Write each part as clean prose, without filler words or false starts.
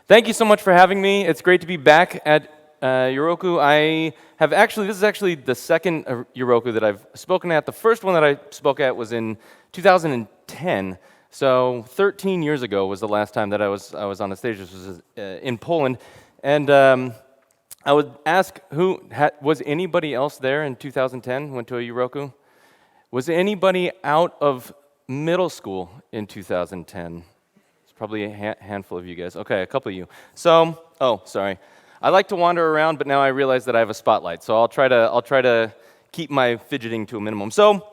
Thank you so much for having me. It's great to be back at Euruko. This is actually the second Euruko that I've spoken at. The first one that I spoke at was in 2010. So 13 years ago was the last time that I was on the stage. This was in Poland. And I would ask, was anybody else there in 2010, went to a Euruko? Was anybody out of middle school in 2010? Probably a handful of you guys. Okay, a couple of you. So, sorry. I like to wander around, but now I realize that I have a spotlight. So I'll try to keep my fidgeting to a minimum. So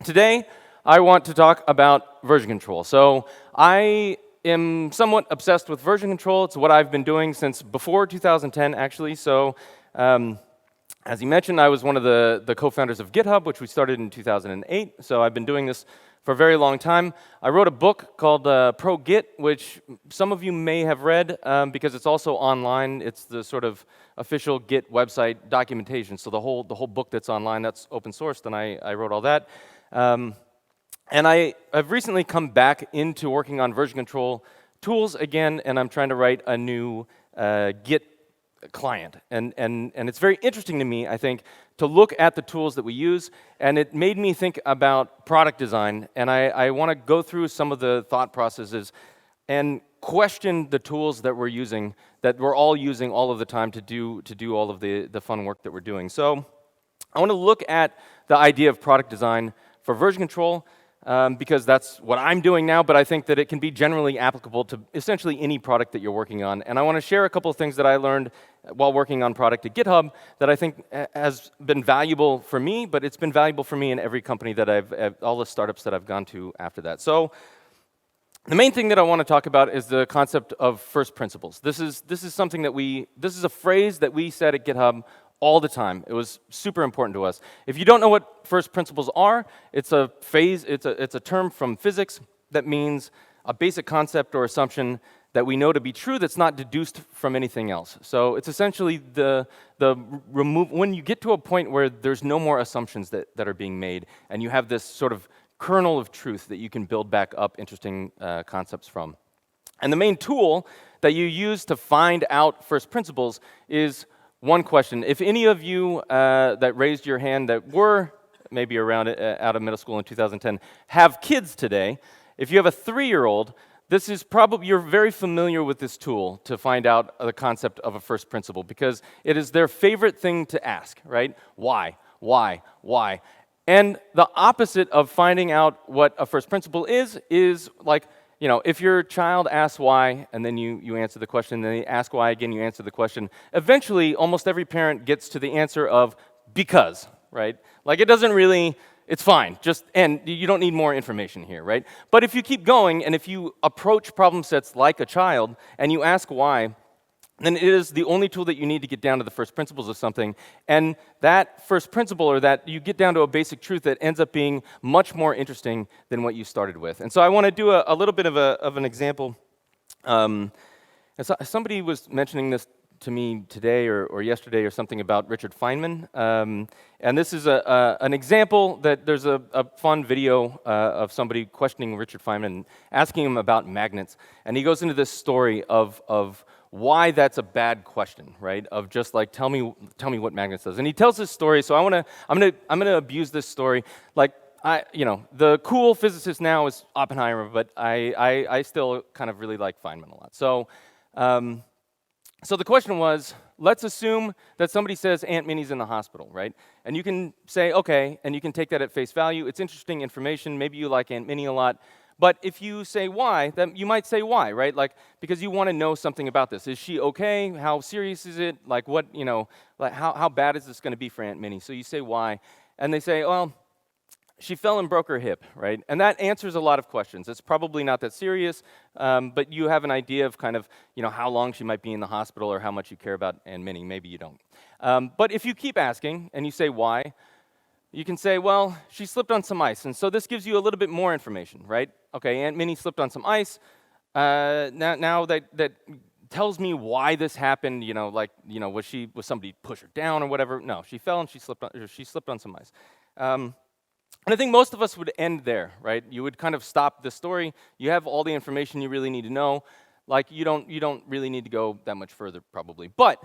today I want to talk about version control. So I am somewhat obsessed with version control. It's what I've been doing since before 2010, actually. So as you mentioned, I was one of the co-founders of GitHub, which we started in 2008. So I've been doing this for a very long time. I wrote a book called Pro Git, which some of you may have read because it's also online. It's the sort of official Git website documentation. So the whole book that's online, that's open sourced, and I wrote all that. And I've recently come back into working on version control tools again, and I'm trying to write a new Git client. And it's very interesting to me, I think, to look at the tools that we use, and it made me think about product design, and I want to go through some of the thought processes and question the tools that we're using, that we're all using all of the time to do all of the fun work that we're doing. So I want to look at the idea of product design for version control, because that's what I'm doing now, but I think that it can be generally applicable to essentially any product that you're working on. And I want to share a couple of things that I learned while working on product at GitHub that I think has been valuable for me, but it's been valuable for me in every company that all the startups that I've gone to after that. So the main thing that I want to talk about is the concept of first principles. This is something that this is a phrase that we said at GitHub all the time. It was super important to us. If you don't know what first principles are, it's a term from physics that means a basic concept or assumption that we know to be true that's not deduced from anything else. So it's essentially when you get to a point where there's no more assumptions that are being made, and you have this sort of kernel of truth that you can build back up interesting concepts from. And the main tool that you use to find out first principles is one question. If any of you that raised your hand that were maybe around out of middle school in 2010 have kids today, if you have a 3-year-old, this is probably, you're very familiar with this tool to find out the concept of a first principle, because it is their favorite thing to ask, right? Why? Why? Why? And the opposite of finding out what a first principle is like, you know, if your child asks why, and then you answer the question, and then they ask why again, you answer the question, eventually almost every parent gets to the answer of because, right? Like it doesn't really, it's fine, and you don't need more information here, right? But if you keep going, and if you approach problem sets like a child, and you ask why, then it is the only tool that you need to get down to the first principles of something. And that first principle, or that you get down to a basic truth that ends up being much more interesting than what you started with. And so I want to do a little bit of an example. Somebody was mentioning this to me today or yesterday or something about Richard Feynman. And this is an example that there's a fun video of somebody questioning Richard Feynman, asking him about magnets. And he goes into this story of why that's a bad question, right? Of just like, tell me what magnets does. And he tells this story, so I'm gonna abuse this story. Like, the cool physicist now is Oppenheimer, but I still kind of really like Feynman a lot. So the question was, let's assume that somebody says Aunt Minnie's in the hospital, right? And you can say, okay, and you can take that at face value. It's interesting information. Maybe you like Aunt Minnie a lot. But if you say why, then you might say why, right? Like, because you want to know something about this. Is she okay? How serious is it? Like, what, like how bad is this going to be for Aunt Minnie? So you say why. And they say, well, she fell and broke her hip, right? And that answers a lot of questions. It's probably not that serious, but you have an idea of kind of, how long she might be in the hospital or how much you care about Aunt Minnie. Maybe you don't. But if you keep asking and you say why, you can say, well, she slipped on some ice. And so this gives you a little bit more information, right? Okay, Aunt Minnie slipped on some ice. Now that tells me why this happened, was somebody push her down or whatever? No, she fell and she slipped on some ice. And I think most of us would end there, right? You would kind of stop the story. You have all the information you really need to know. Like you don't really need to go that much further probably. But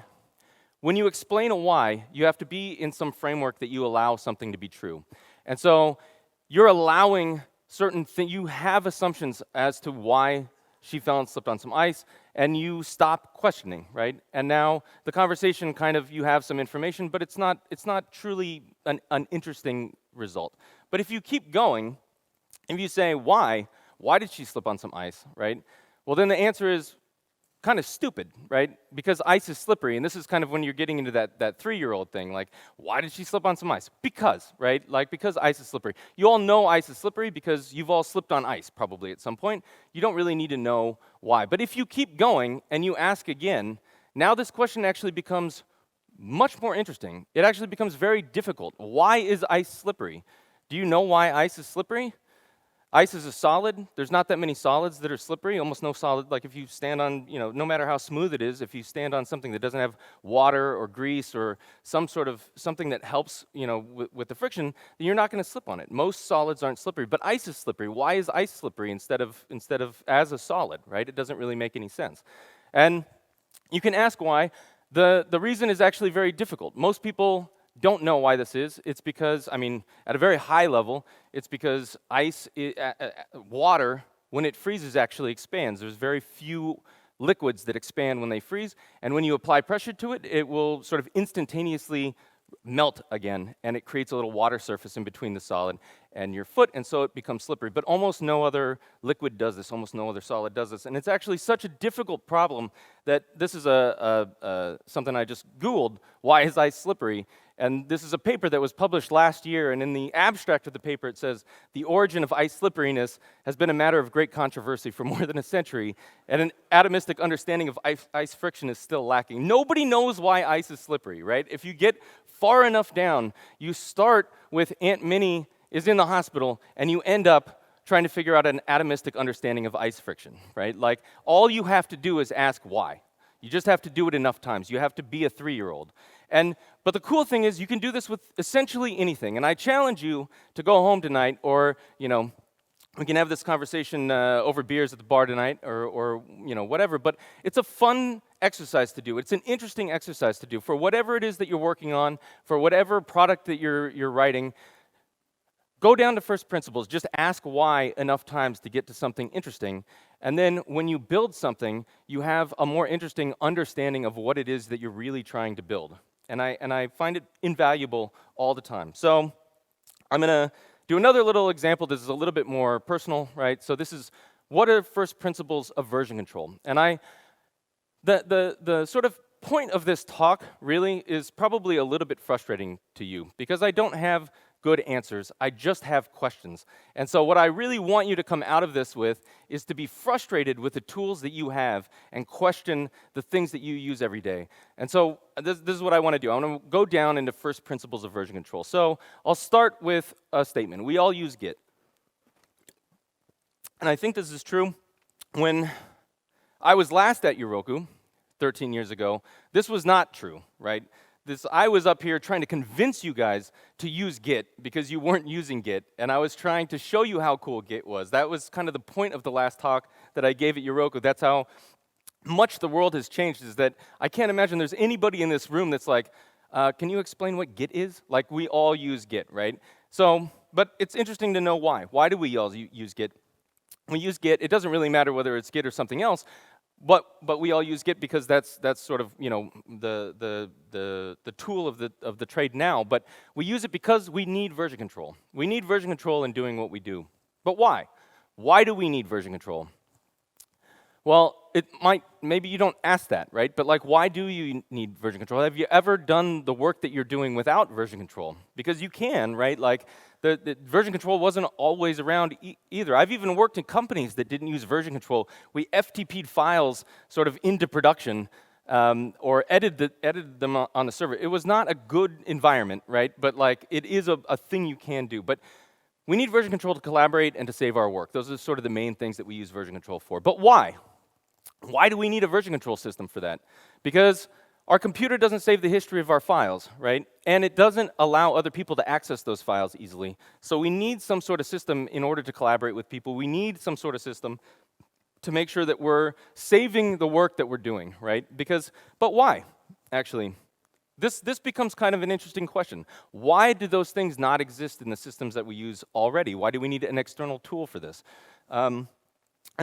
when you explain a why, you have to be in some framework that you allow something to be true. And so you're allowing certain things, you have assumptions as to why she fell and slipped on some ice, and you stop questioning, right? And now the conversation kind of, you have some information, but it's not truly an interesting result. But if you keep going, if you say, why did she slip on some ice, right? Well, then the answer is kind of stupid, right? Because ice is slippery, and this is kind of when you're getting into that 3-year-old thing, like, why did she slip on some ice? Because, right? Like, because ice is slippery. You all know ice is slippery because you've all slipped on ice probably at some point. You don't really need to know why. But if you keep going and you ask again, now this question actually becomes much more interesting. It actually becomes very difficult. Why is ice slippery? Do you know why ice is slippery? Ice is a solid. There's not that many solids that are slippery, almost no solid. Like if you stand on, no matter how smooth it is, if you stand on something that doesn't have water or grease or something that helps, with the friction, then you're not going to slip on it. Most solids aren't slippery, but ice is slippery. Why is ice slippery instead of as a solid, right? It doesn't really make any sense. And you can ask why. The reason is actually very difficult. Most people don't know why this is. It's because, at a very high level, it's because water, when it freezes, actually expands. There's very few liquids that expand when they freeze, and when you apply pressure to it, it will sort of instantaneously melt again, and it creates a little water surface in between the solid and your foot, and so it becomes slippery. But almost no other liquid does this, almost no other solid does this, and it's actually such a difficult problem that this is something I just Googled, why is ice slippery? And this is a paper that was published last year, and in the abstract of the paper it says, the origin of ice slipperiness has been a matter of great controversy for more than a century, and an atomistic understanding of ice friction is still lacking. Nobody knows why ice is slippery, right? If you get far enough down, you start with Aunt Minnie is in the hospital, and you end up trying to figure out an atomistic understanding of ice friction, right? Like, all you have to do is ask why. You just have to do it enough times. You have to be a 3-year-old. But the cool thing is you can do this with essentially anything. And I challenge you to go home tonight, or, we can have this conversation over beers at the bar tonight, or whatever. But it's a fun exercise to do. It's an interesting exercise to do for whatever it is that you're working on, for whatever product that you're writing. Go down to first principles. Just ask why enough times to get to something interesting. And then when you build something, you have a more interesting understanding of what it is that you're really trying to build. And I find it invaluable all the time. So I'm going to do another little example. This is a little bit more personal, right? So this is, what are first principles of version control? And the sort of point of this talk really is probably a little bit frustrating to you, because I don't have good answers. I just have questions. And so what I really want you to come out of this with is to be frustrated with the tools that you have and question the things that you use every day. And so this is what I want to do. I want to go down into first principles of version control. So I'll start with a statement. We all use Git. And I think this is true. When I was last at Euruko 13 years ago, this was not true, right? I was up here trying to convince you guys to use Git because you weren't using Git, and I was trying to show you how cool Git was. That was kind of the point of the last talk that I gave at Euruko. That's how much the world has changed, is that I can't imagine there's anybody in this room that's like, can you explain what Git is? Like, we all use Git, right? So, but it's interesting to know why. Why do we all use Git? We use Git. It doesn't really matter whether it's Git or something else. But we all use Git because that's sort of the tool of the trade now. But we use it because we need version control. We need version control in doing what we do. But why? Why do we need version control? Well, maybe you don't ask that, right? But like, why do you need version control? Have you ever done the work that you're doing without version control? Because you can, right? Like, the version control wasn't always around either. I've even worked in companies that didn't use version control. We FTP'd files sort of into production, or edited them on the server. It was not a good environment, right? But like, it is a thing you can do. But we need version control to collaborate and to save our work. Those are sort of the main things that we use version control for. But why? Why do we need a version control system for that? Because our computer doesn't save the history of our files, right? And it doesn't allow other people to access those files easily. So we need some sort of system in order to collaborate with people. We need some sort of system to make sure that we're saving the work that we're doing, right? But why, actually? This becomes kind of an interesting question. Why do those things not exist in the systems that we use already? Why do we need an external tool for this? And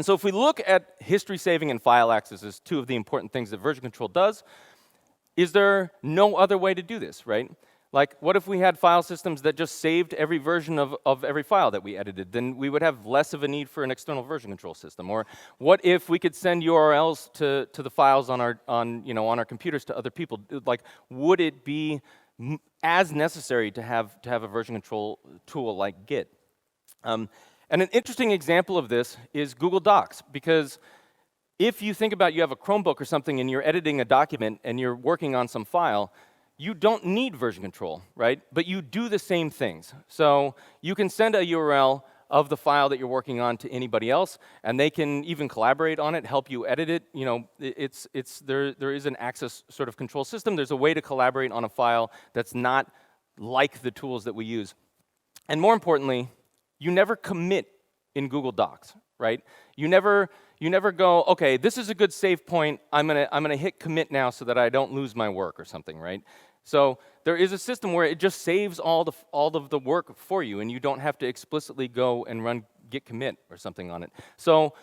so if we look at history saving and file access as two of the important things that version control does, is there no other way to do this, right? Like, what if we had file systems that just saved every version of every file that we edited? Then we would have less of a need for an external version control system. Or what if we could send URLs to the files on our computers to other people? Like, would it be as necessary to have a version control tool like Git? And an interesting example of this is Google Docs, because if you think about you have a Chromebook or something and you're editing a document and you're working on some file, you don't need version control, right? But you do the same things. So you can send a URL of the file that you're working on to anybody else, and they can even collaborate on it, help you edit it. You know, there is an access sort of control system. There's a way to collaborate on a file that's not like the tools that we use. And more importantly, you never commit in Google Docs, right? You never go, okay, this is a good save point. I'm gonna hit commit now so that I don't lose my work or something, right? So there is a system where it just saves all of the work for you, and you don't have to explicitly go and run git commit or something on it. So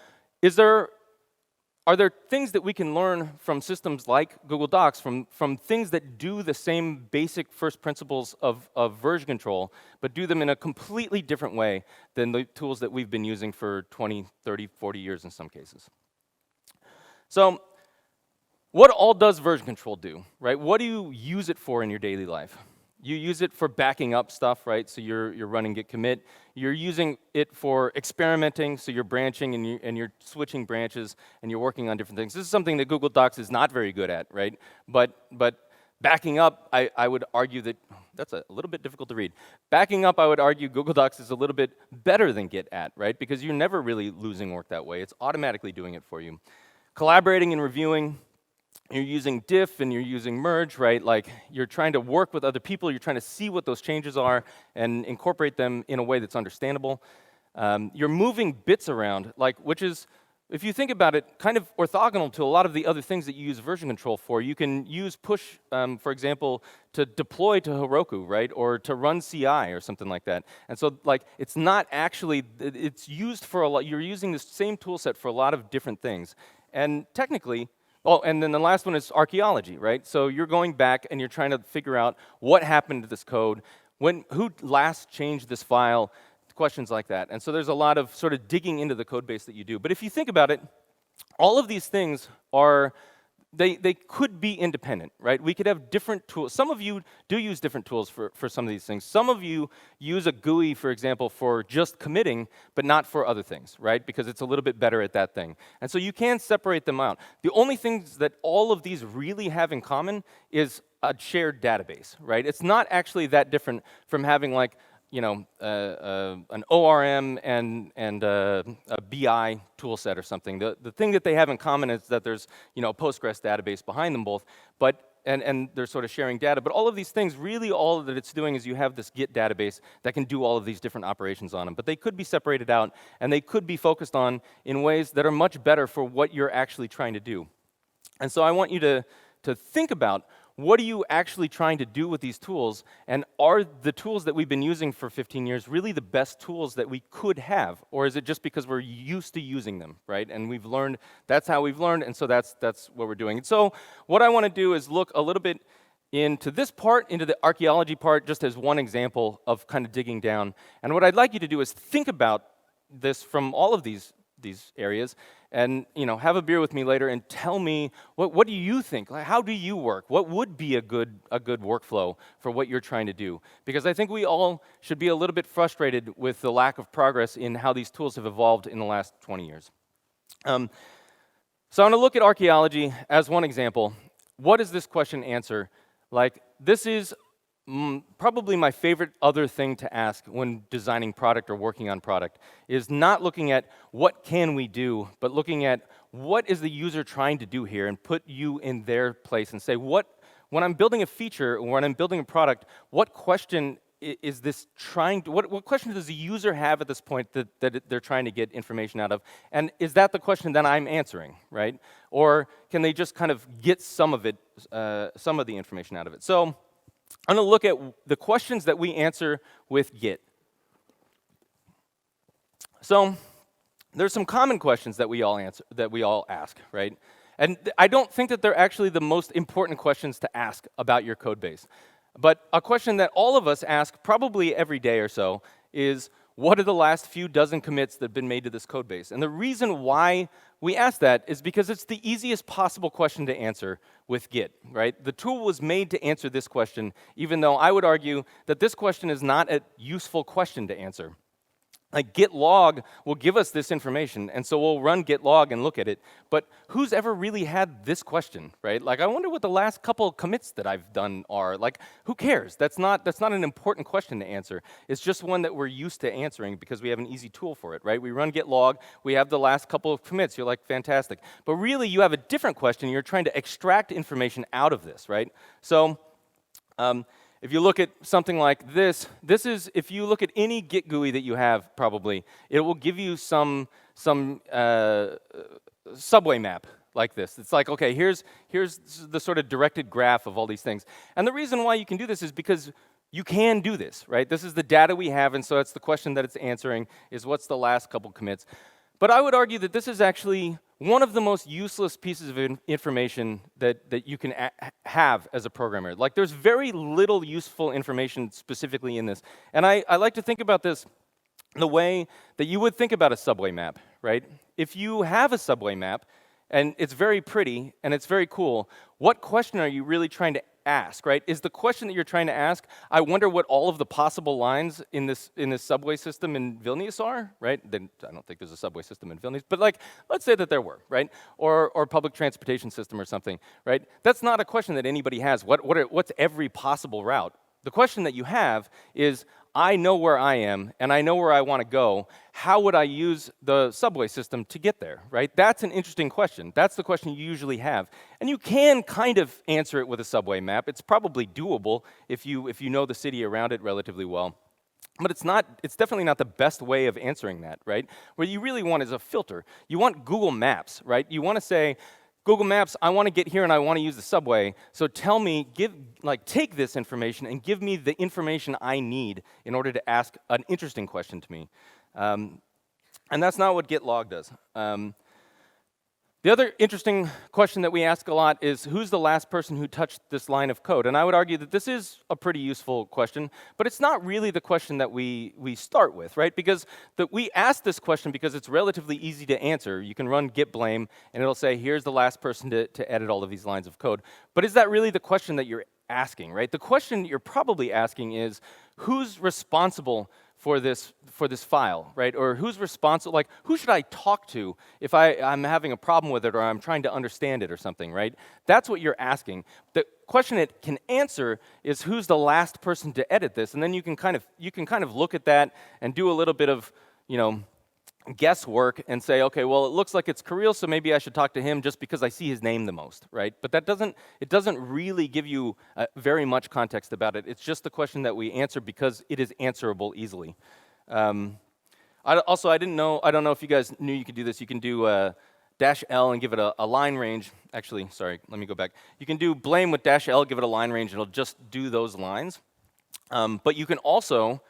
are there things that we can learn from systems like Google Docs, from things that do the same basic first principles of version control, but do them in a completely different way than the tools that we've been using for 20, 30, 40 years in some cases? So what all does version control do, right? What do you use it for in your daily life? You use it for backing up stuff, right? So you're running git commit. You're using it for experimenting, so you're branching and you're switching branches and you're working on different things. This is something that Google Docs is not very good at, right? But backing up, I would argue that's a little bit difficult to read. Backing up, I would argue Google Docs is a little bit better than Git at, right? Because you're never really losing work that way. It's automatically doing it for you. Collaborating and reviewing, you're using diff and you're using merge, right? Like, you're trying to work with other people, you're trying to see what those changes are and incorporate them in a way that's understandable. You're moving bits around, which is, if you think about it, kind of orthogonal to a lot of the other things that you use version control for. You can use push, for example, to deploy to Euruko, right? Or to run CI or something like that. And so, it's not actually, it's used for a lot, you're using the same tool set for a lot of different things. And technically, and then the last one is archaeology, right? So you're going back and you're trying to figure out what happened to this code, who last changed this file, questions like that. And so there's a lot of sort of digging into the code base that you do. But if you think about it, all of these things they could be independent, right? We could have different tools. Some of you do use different tools for some of these things. Some of you use a GUI, for example, for just committing, but not for other things, right? Because it's a little bit better at that thing. And so you can separate them out. The only things that all of these really have in common is a shared database, right? It's not actually that different from having an ORM and a BI tool set or something. The thing that they have in common is that there's a Postgres database behind them both, and they're sort of sharing data. But all of these things, really all that it's doing is you have this Git database that can do all of these different operations on them. But they could be separated out, and they could be focused on in ways that are much better for what you're actually trying to do. And so I want you to think about, what are you actually trying to do with these tools? And are the tools that we've been using for 15 years really the best tools that we could have? Or is it just because we're used to using them, right? And we've learned, that's how we've learned, and so that's what we're doing. And so what I want to do is look a little bit into this part, into the archaeology part, just as one example of kind of digging down. And what I'd like you to do is think about this from all of these areas, and have a beer with me later and tell me what do you think? How do you work? What would be a good workflow for what you're trying to do? Because I think we all should be a little bit frustrated with the lack of progress in how these tools have evolved in the last 20 years. So I'm going to look at archaeology as one example. What does this question answer? This is probably my favorite other thing to ask when designing product or working on product, is not looking at what can we do, but looking at what is the user trying to do here, and put you in their place and say, when I'm building a feature, when I'm building a product, what question is this trying to, what question does the user have at this point that they're trying to get information out of? And is that the question that I'm answering, right? Or can they just kind of get some of it, some of the information out of it? So I'm going to look at the questions that we answer with Git. So there's some common questions that we all ask, right? And I don't think that they're actually the most important questions to ask about your code base. But a question that all of us ask probably every day or so is, what are the last few dozen commits that have been made to this code base? And the reason why we ask that is because it's the easiest possible question to answer with Git, right? The tool was made to answer this question, even though I would argue that this question is not a useful question to answer. Like git log will give us this information, and so we'll run git log and look at it. But who's ever really had this question, right? Like, I wonder what the last couple commits that I've done are. Like, who cares? That's not an important question to answer. It's just one that we're used to answering because we have an easy tool for it, right? We run git log, we have the last couple of commits. You're like, fantastic. But really, you have a different question. You're trying to extract information out of this, right? So if you look at something like this, if you look at any Git GUI that you have, probably, it will give you some subway map like this. It's like, okay, here's the sort of directed graph of all these things. And the reason why you can do this is because you can do this, right? This is the data we have, and so that's the question that it's answering, is what's the last couple commits. But I would argue that this is actually one of the most useless pieces of information that you can have as a programmer. Like, there's very little useful information specifically in this. And I like to think about this the way that you would think about a subway map, right? If you have a subway map, and it's very pretty, and it's very cool, what question are you really trying to ask, right? Is the question that you're trying to ask, I wonder what all of the possible lines in this subway system in Vilnius are, right? Then I don't think there's a subway system in Vilnius, but like, let's say that there were, right? Or public transportation system or something, right? That's not a question that anybody has. What's every possible route? The question that you have is, I know where I am, and I know where I want to go. How would I use the subway system to get there, right? That's an interesting question. That's the question you usually have. And you can kind of answer it with a subway map. It's probably doable if you know the city around it relatively well. But it's definitely not the best way of answering that, right? What you really want is a filter. You want Google Maps, right? You want to say, Google Maps, I want to get here and I want to use the subway, so tell me, take this information and give me the information I need in order to ask an interesting question to me. And that's not what git log does. The other interesting question that we ask a lot is, who's the last person who touched this line of code? And I would argue that this is a pretty useful question, but it's not really the question that we start with, right? Because we ask this question because it's relatively easy to answer. You can run git blame, and it'll say, here's the last person to edit all of these lines of code. But is that really the question that you're asking, right? The question you're probably asking is, who's responsible for this file, right? Or who's responsible, like, who should I talk to if I'm having a problem with it or I'm trying to understand it or something, right? That's what you're asking. The question it can answer is, who's the last person to edit this? And then you can kind of look at that and do a little bit of, guesswork and say, okay, well, it looks like it's Kirill, so maybe I should talk to him just because I see his name the most, right? But it doesn't really give you very much context about it. It's just the question that we answer because it is answerable easily. I don't know if you guys knew you could do this. You can do -L and give it a line range. Actually, sorry, let me go back. You can do blame with -L, give it a line range, and it'll just do those lines. But you can also,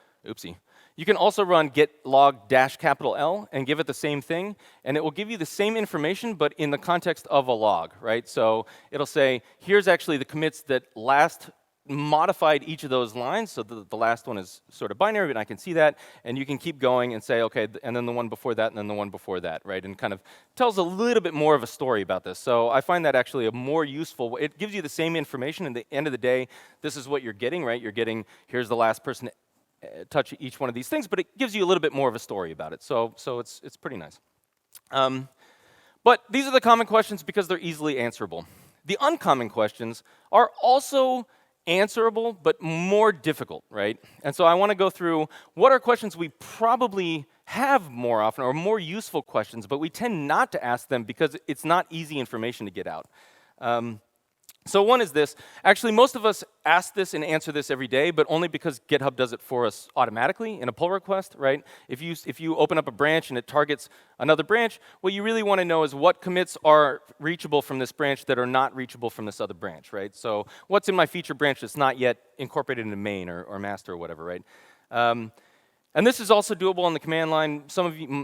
you can also run git log -L and give it the same thing, and it will give you the same information, but in the context of a log, right? So it'll say, here's actually the commits that last modified each of those lines, so the last one is sort of binary, and I can see that, and you can keep going and say, okay, and then the one before that, and then the one before that, right? And kind of tells a little bit more of a story about this. So I find that actually a more useful, it gives you the same information, and at the end of the day, this is what you're getting, right? You're getting, here's the last person touch each one of these things, but it gives you a little bit more of a story about it. So it's pretty nice. But these are the common questions because they're easily answerable. The uncommon questions are also answerable, but more difficult, right? And so I want to go through what are questions we probably have more often, or more useful questions, but we tend not to ask them because it's not easy information to get out. So one is this. Actually, most of us ask this and answer this every day, but only because GitHub does it for us automatically in a pull request, right? If you open up a branch and it targets another branch, what you really want to know is what commits are reachable from this branch that are not reachable from this other branch, right? So what's in my feature branch that's not yet incorporated into main or master or whatever, right? And this is also doable on the command line.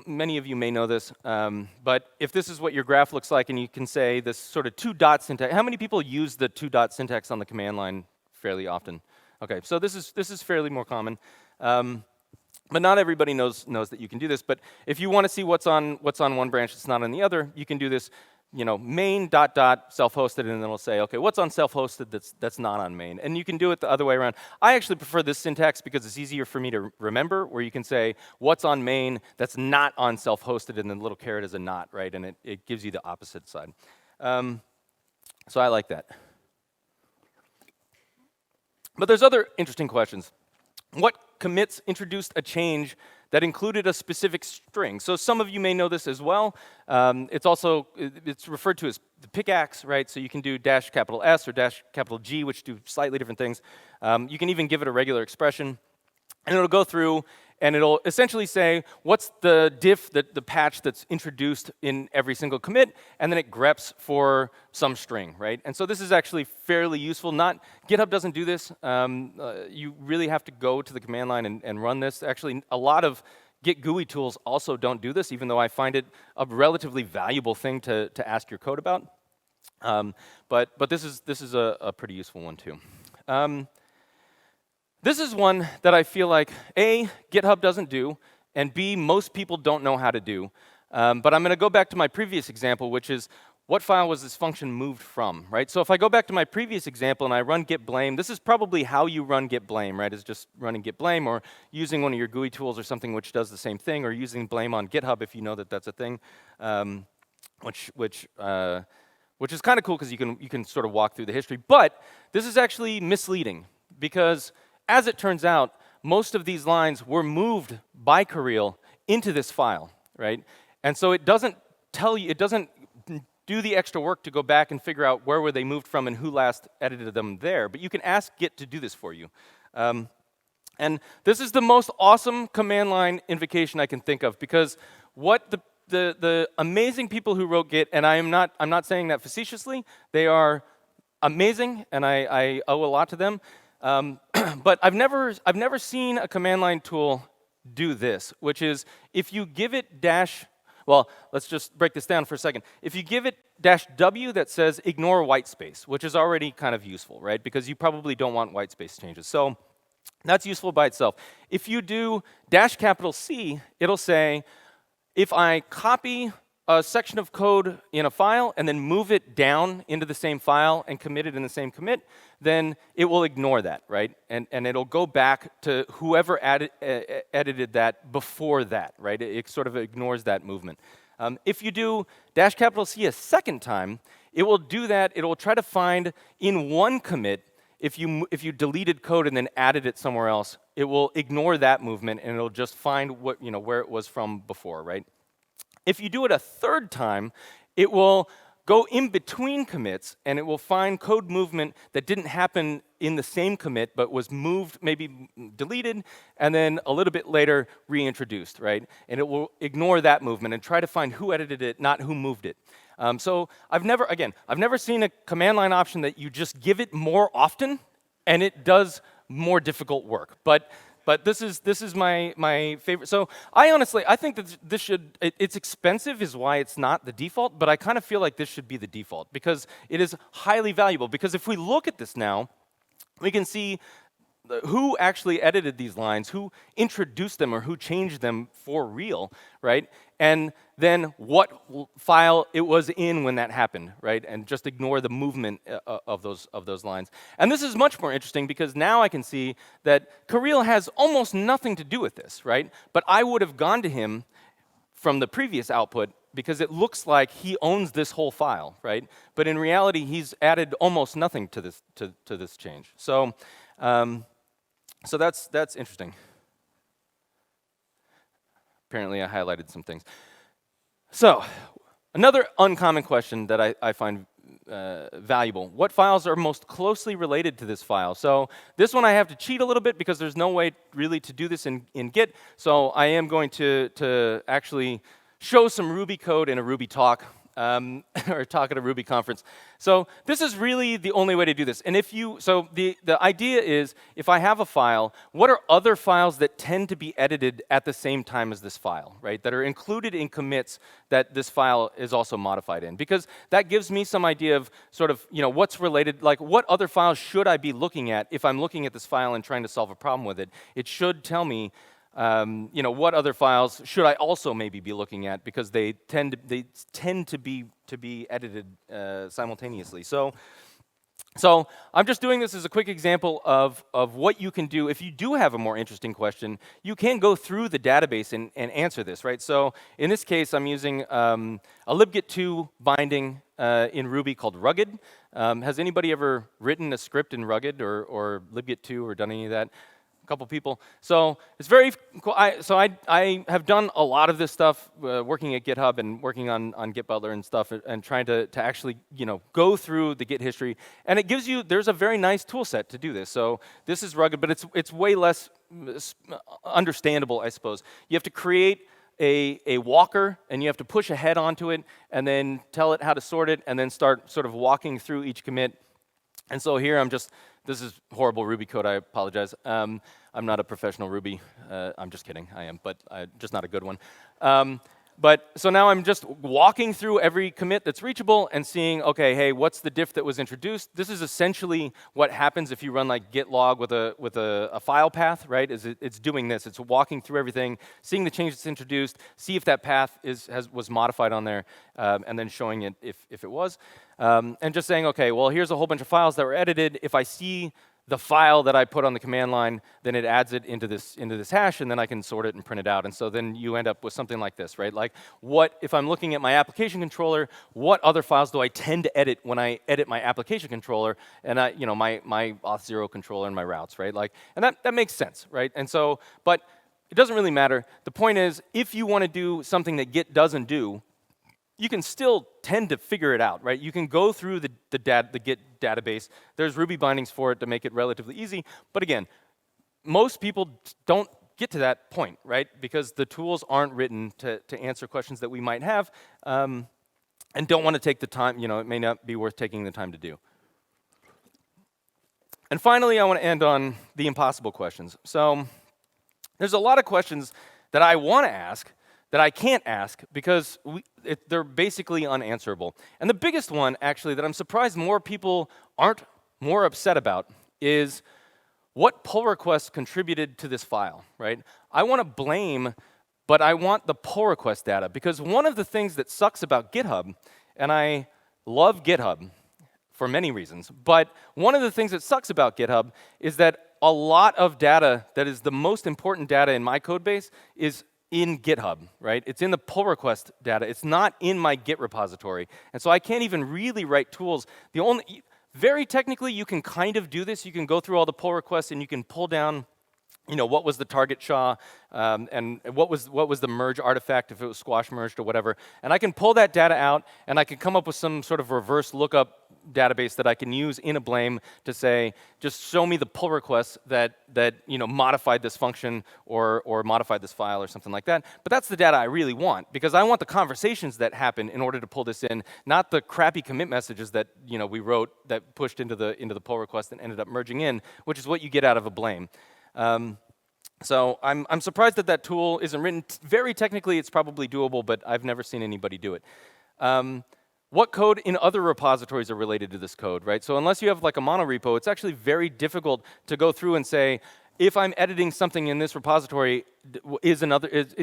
Many of you may know this, but if this is what your graph looks like and you can say this sort of two-dot syntax, how many people use the two-dot syntax on the command line fairly often? Okay, so this is fairly more common. But not everybody knows that you can do this. But if you want to see what's on one branch that's not on the other, you can do this, main ... self-hosted, and then it'll say, okay, what's on self-hosted that's not on main? And you can do it the other way around. I actually prefer this syntax because it's easier for me to remember, where you can say what's on main that's not on self-hosted, and then the little caret is a not, right? And it gives you the opposite side. So I like that. But there's other interesting questions. What commits introduced a change that included a specific string? So some of you may know this as well. It's referred to as the pickaxe, right? So you can do -S or -G, which do slightly different things. You can even give it a regular expression, and it'll go through and it'll essentially say what's the diff, the patch that's introduced in every single commit, and then it greps for some string, right? And so this is actually fairly useful. GitHub doesn't do this. You really have to go to the command line and run this. Actually, a lot of Git GUI tools also don't do this, even though I find it a relatively valuable thing to ask your code about. But this is a pretty useful one too. This is one that I feel like, A, GitHub doesn't do, and B, most people don't know how to do. But I'm going to go back to my previous example, which is what file was this function moved from, right? So if I go back to my previous example and I run git blame, this is probably how you run git blame, right? Is just running git blame or using one of your GUI tools or something which does the same thing, or using blame on GitHub if you know that that's a thing, which is kind of cool because you can sort of walk through the history. But this is actually misleading because, as it turns out, most of these lines were moved by Kirill into this file, right? And so it doesn't tell you, it doesn't do the extra work to go back and figure out where were they moved from and who last edited them there. But you can ask Git to do this for you. And this is the most awesome command line invocation I can think of, because what the amazing people who wrote Git, and I'm not saying that facetiously, they are amazing, and I owe a lot to them. But I've never seen a command line tool do this, which is if you give it well, let's just break this down for a second. If you give it -W that says ignore white space, which is already kind of useful, right? Because you probably don't want white space changes. So that's useful by itself. If you do -C, it'll say, if I copy a section of code in a file and then move it down into the same file and commit it in the same commit, then it will ignore that, right? And it'll go back to whoever edited that before that, right? It sort of ignores that movement. If you do -C a second time, it will do that. It will try to find in one commit, if you deleted code and then added it somewhere else, it will ignore that movement and it'll just find where it was from before, right? If you do it a third time, it will go in between commits and it will find code movement that didn't happen in the same commit but was moved, maybe deleted, and then a little bit later reintroduced, right? And it will ignore that movement and try to find who edited it, not who moved it. So I've never seen a command line option that you just give it more often and it does more difficult work. But this is my favorite. So I think that this should, it's expensive is why it's not the default, but I kind of feel like this should be the default because it is highly valuable. Because if we look at this now, we can see who actually edited these lines, who introduced them or who changed them for real, right? And then what file it was in when that happened, right? And just ignore the movement of those lines. And this is much more interesting because now I can see that Kirill has almost nothing to do with this, right? But I would have gone to him from the previous output because it looks like he owns this whole file, right? But in reality, he's added almost nothing to this change. So that's interesting. Apparently, I highlighted some things. So another uncommon question that I find valuable. What files are most closely related to this file? So this one I have to cheat a little bit because there's no way really to do this in Git. So I am going to actually show some Ruby code in a Ruby talk, or talk at a Ruby conference. So this is really the only way to do this. And so the idea is, if I have a file, what are other files that tend to be edited at the same time as this file, right? That are included in commits that this file is also modified in. Because that gives me some idea of sort of, what's related, like what other files should I be looking at if I'm looking at this file and trying to solve a problem with it. It should tell me what other files should I also maybe be looking at, because they tend to be edited simultaneously. So I'm just doing this as a quick example of what you can do if you do have a more interesting question. You can go through the database and answer this, right? So in this case, I'm using a libgit2 binding in Ruby called rugged. Has anybody ever written a script in rugged or libgit2 or done any of that? Couple people. So it's very cool. I have done a lot of this stuff working at GitHub and working on Git Butler and stuff, and trying to actually go through the Git history. And it gives you, there's a very nice tool set to do this. So this is rugged, but it's way less understandable, I suppose. You have to create a walker, and you have to push a head onto it, and then tell it how to sort it, and then start sort of walking through each commit. And so here this is horrible Ruby code, I apologize. I'm not a professional Ruby, I'm just kidding, I am, but just not a good one. So now I'm just walking through every commit that's reachable and seeing, okay, hey, what's the diff that was introduced? This is essentially what happens if you run like git log with a file path, right? It's doing this, it's walking through everything, seeing the change that's introduced, see if that path was modified on there, and then showing it if it was. And just saying, okay, well, here's a whole bunch of files that were edited. If I see the file that I put on the command line, then it adds it into this hash, and then I can sort it and print it out. And so then you end up with something like this, right? Like, if I'm looking at my application controller, what other files do I tend to edit when I edit my application controller, and my auth0 controller and my routes, right? Like, and that makes sense, right? And so, but it doesn't really matter. The point is, if you want to do something that Git doesn't do, you can still tend to figure it out, right? You can go through the Git database. There's Ruby bindings for it to make it relatively easy. But again, most people don't get to that point, right? Because the tools aren't written to answer questions that we might have, and don't want to take the time. It may not be worth taking the time to do. And finally, I want to end on the impossible questions. So there's a lot of questions that I want to ask that I can't ask because they're basically unanswerable. And the biggest one, actually, that I'm surprised more people aren't more upset about is what pull requests contributed to this file, right? I want to blame, but I want the pull request data, because one of the things that sucks about GitHub, and I love GitHub for many reasons, but one of the things that sucks about GitHub is that a lot of data that is the most important data in my code base is in GitHub, right? It's in the pull request data. It's not in my Git repository. And so I can't even really write tools. Very technically, you can kind of do this. You can go through all the pull requests and you can pull down, what was the target SHA, and what was the merge artifact, if it was squash merged or whatever. And I can pull that data out, and I can come up with some sort of reverse lookup database that I can use in a blame to say, just show me the pull requests that modified this function or modified this file or something like that. But that's the data I really want, because I want the conversations that happen in order to pull this in, not the crappy commit messages that we wrote that pushed into the pull request and ended up merging in, which is what you get out of a blame. So I'm surprised that tool isn't written. Very technically, it's probably doable, but I've never seen anybody do it. What code in other repositories are related to this code, right? So unless you have like a monorepo, it's actually very difficult to go through and say, if I'm editing something in this repository, is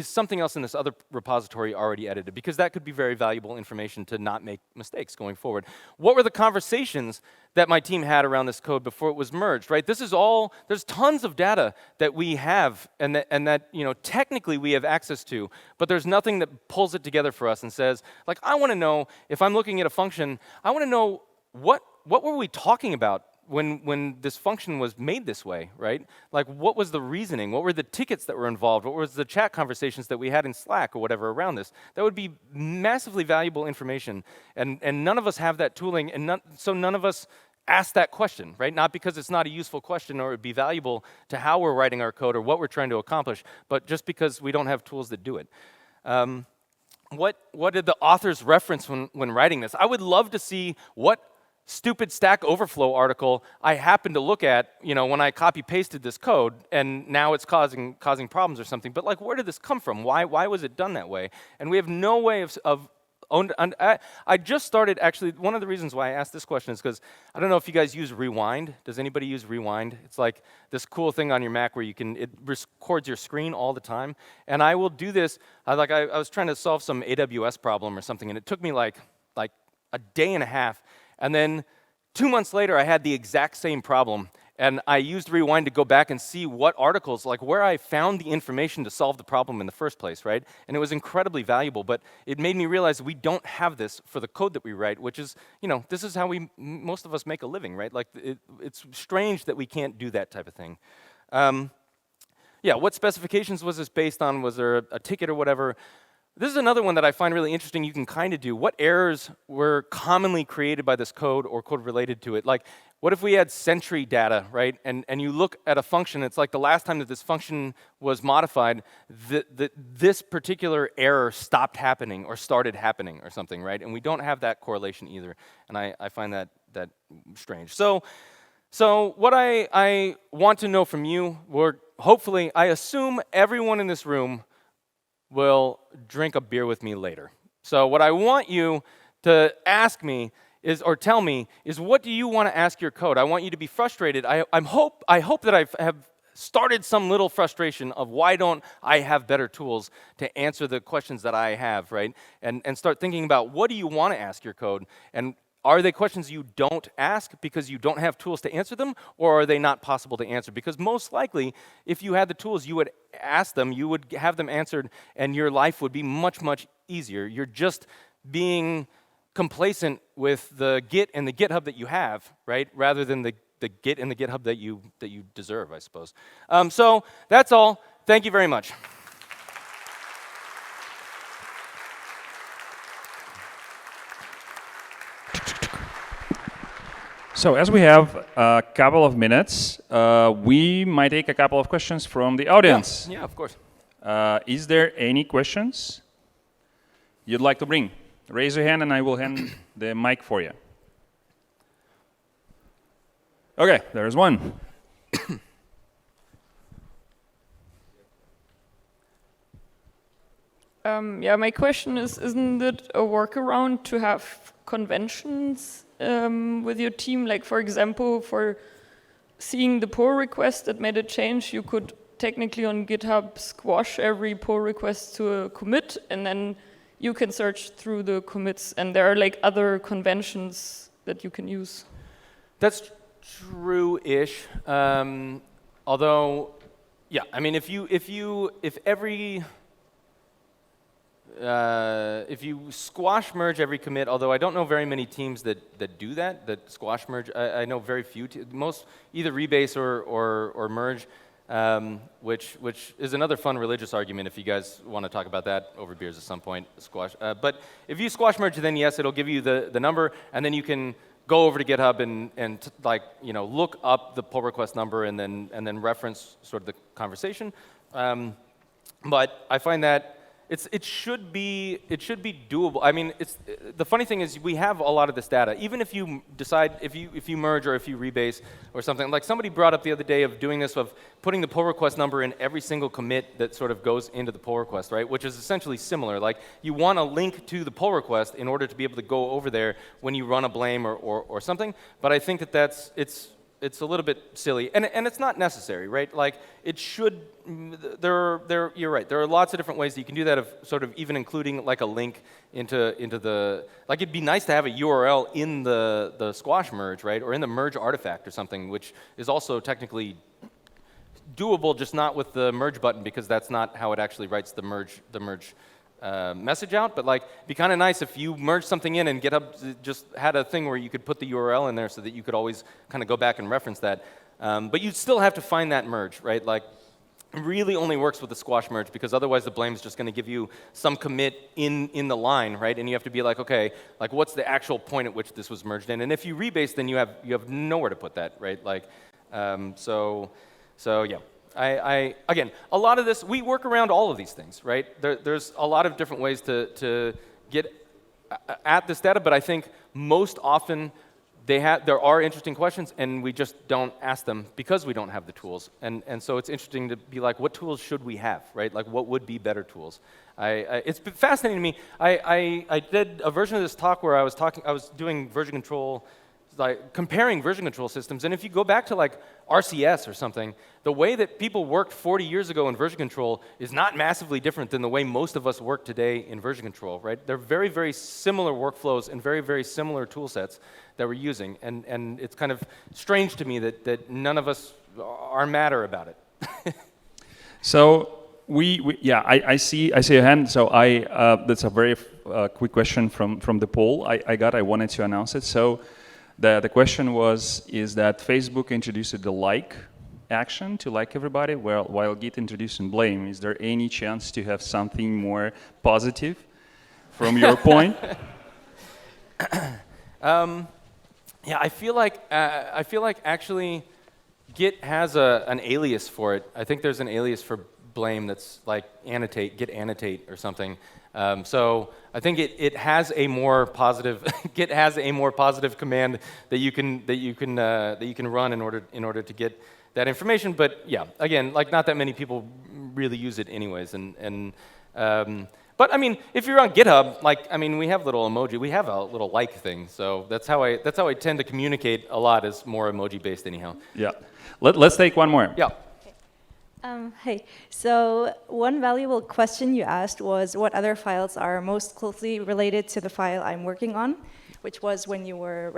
something else in this other repository already edited? Because that could be very valuable information to not make mistakes going forward. What were the conversations that my team had around this code before it was merged, right? This is all, there's tons of data that we have and that technically we have access to, but there's nothing that pulls it together for us and says, like, I want to know, if I'm looking at a function, I want to know what were we talking about when this function was made this way, right? Like, what was the reasoning? What were the tickets that were involved? What was the chat conversations that we had in Slack or whatever around this? That would be massively valuable information, and none of us have that tooling, and so none of us ask that question, right? Not because it's not a useful question or it would be valuable to how we're writing our code or what we're trying to accomplish, but just because we don't have tools that do it. What did the authors reference when writing this? I would love to see what stupid Stack Overflow article I happened to look at, when I copy pasted this code, and now it's causing problems or something. But like, where did this come from? Why was it done that way? And we have no way of I just started, actually, one of the reasons why I asked this question is because I don't know if you guys use Rewind. Does anybody use Rewind? It's like this cool thing on your Mac where it records your screen all the time. And I will do this, I was trying to solve some AWS problem or something, and it took me like a day and a half. And then 2 months later, I had the exact same problem. And I used Rewind to go back and see what articles, like where I found the information to solve the problem in the first place, right? And it was incredibly valuable, but it made me realize we don't have this for the code that we write, which is, this is how most of us make a living, right? Like, it's strange that we can't do that type of thing. Yeah, what specifications was this based on? Was there a ticket or whatever? This is another one that I find really interesting. You can kind of do. What errors were commonly created by this code or code related to it? Like, what if we had sentry data, right? And you look at a function, it's like the last time that this function was modified, this particular error stopped happening or started happening or something, right? And we don't have that correlation either. And I find that strange. So what I want to know from you, or hopefully, I assume everyone in this room will drink a beer with me later. So what I want you to ask me or tell me is, what do you want to ask your code? I want you to be frustrated. I hope that I have started some little frustration of why don't I have better tools to answer the questions that I have, right? And start thinking about, what do you want to ask your code? And are they questions you don't ask because you don't have tools to answer them, or are they not possible to answer? Because most likely, if you had the tools, you would ask them, you would have them answered, and your life would be much, much easier. You're just being complacent with the Git and the GitHub that you have, right? Rather than the Git and the GitHub that you deserve, I suppose. So that's all. Thank you very much. So as we have a couple of minutes, we might take a couple of questions from the audience. Yeah, of course. Is there any questions you'd like to bring? Raise your hand and I will hand the mic for you. Okay, there's one. Yeah, my question is, isn't it a workaround to have conventions with your team? Like, for example, for seeing the pull request that made a change, you could technically on GitHub squash every pull request to a commit, and then you can search through the commits, and there are like other conventions that you can use. That's true-ish. Although, yeah, I mean, if you squash merge every commit, although I don't know very many teams that do that squash merge. I know very few. Most either rebase or merge, which is another fun religious argument if you guys want to talk about that over beers at some point. Squash. But if you squash merge, then yes, it'll give you the number, and then you can go over to GitHub and look up the pull request number and then reference sort of the conversation. But I find that it should be doable. I mean, the funny thing is we have a lot of this data. Even if you decide if you merge or if you rebase or something, like somebody brought up the other day of doing this, of putting the pull request number in every single commit that sort of goes into the pull request, right? Which is essentially similar. Like, you want a link to the pull request in order to be able to go over there when you run a blame or something. But I think that it's a little bit silly, and it's not necessary, right? Like, it should. You're right. There are lots of different ways that you can do that, of sort of even including like a link into the. Like, it'd be nice to have a URL in the squash merge, right, or in the merge artifact or something, which is also technically doable, just not with the merge button, because that's not how it actually writes the merge message out, but like, it'd be kind of nice if you merged something in and GitHub just had a thing where you could put the URL in there so that you could always kind of go back and reference that. But you'd still have to find that merge, right? Like, it really only works with the squash merge because otherwise the blame is just going to give you some commit in the line, right? And you have to be like, okay, like what's the actual point at which this was merged in? And if you rebase, then you have nowhere to put that, right? Like, so yeah. Again, a lot of this, we work around all of these things, right? There's a lot of different ways to get at this data, but I think most often there are interesting questions, and we just don't ask them because we don't have the tools. And so it's interesting to be like, what tools should we have, right? Like, what would be better tools? It's been fascinating to me. I did a version of this talk where I was doing version control, like comparing version control systems. And if you go back to like RCS or something, the way that people worked 40 years ago in version control is not massively different than the way most of us work today in version control, right? They're very, very similar workflows and very, very similar tool sets that we're using. And it's kind of strange to me that none of us are madder about it. So I see a hand. So that's a very quick question from the poll I wanted to announce it. So the question was, is that Facebook introduced the like action to like everybody, while Git introducing blame. Is there any chance to have something more positive from your point? Yeah, I feel like actually Git has an alias for it. I think there's an alias for blame that's like annotate, Git annotate or something. So I think it has a more positive Git has a more positive command that you can run in order to get that information. But yeah, again, like not that many people really use it anyways. But I mean, if you're on GitHub, like I mean, we have little emoji. We have a little like thing. So that's how I tend to communicate a lot, is more emoji based anyhow. Yeah. Let's take one more. Yeah. Hey, so one valuable question you asked was what other files are most closely related to the file I'm working on, which was when you were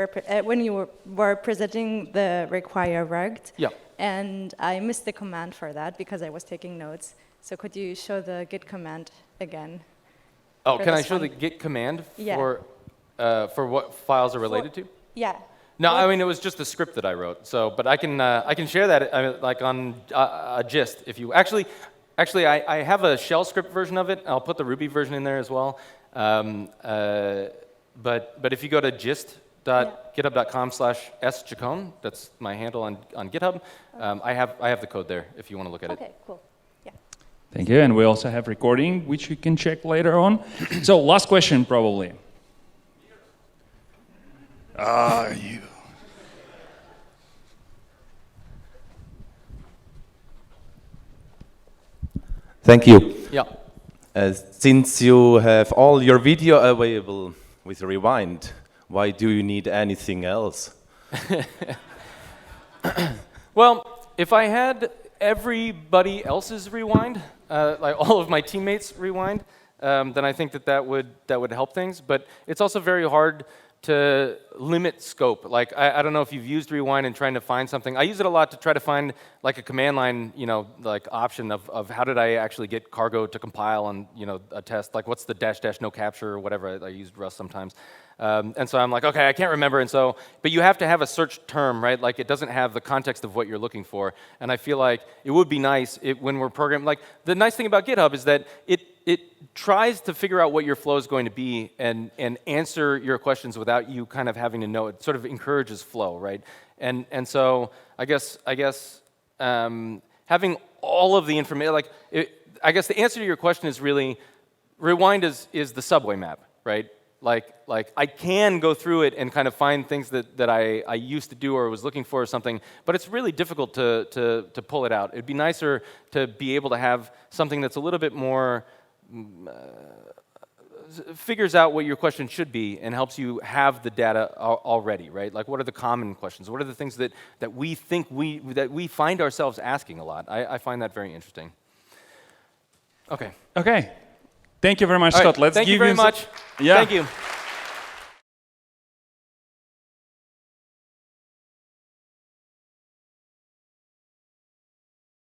presenting the require rugged. Yeah. And I missed the command for that because I was taking notes. So could you show the git command again? Oh, can I show the git command for what files are related to? Yeah. No, I mean it was just a script that I wrote. So, but I can share that like on a gist if you actually I have a shell script version of it. I'll put the Ruby version in there as well. But if you go to gist.github.com/schacon, that's my handle on GitHub. I have the code there if you want to look at it. Okay, cool. Yeah. Thank you. And we also have recording, which you can check later on. So last question, probably. You. Thank you. Yeah. Since you have all your video available with Rewind, why do you need anything else? Well, if I had everybody else's Rewind, like all of my teammates' Rewind, then I think that would help things. But it's also very hard to limit scope. Like, I don't know if you've used Rewind and trying to find something. I use it a lot to try to find like a command line, like option of how did I actually get cargo to compile on, a test. Like, what's the -- no capture or whatever. I used Rust sometimes. And so I'm like, okay, I can't remember. And so, but you have to have a search term, right? Like, it doesn't have the context of what you're looking for. And I feel like it would be nice when we're programming. Like, the nice thing about GitHub is that it tries to figure out what your flow is going to be and answer your questions without you kind of having to know. It sort of encourages flow, right? And so I guess having all of the information, like I guess the answer to your question is really Rewind is the subway map, right? Like I can go through it and kind of find things that I used to do or was looking for or something, but it's really difficult to pull it out. It'd be nicer to be able to have something that's a little bit more figures out what your question should be and helps you have the data already, right? Like, what are the common questions? What are the things that we think we find ourselves asking a lot? I find that very interesting. Okay. Okay. Thank you very much, Scott. Thank you very much. Yeah. Thank you.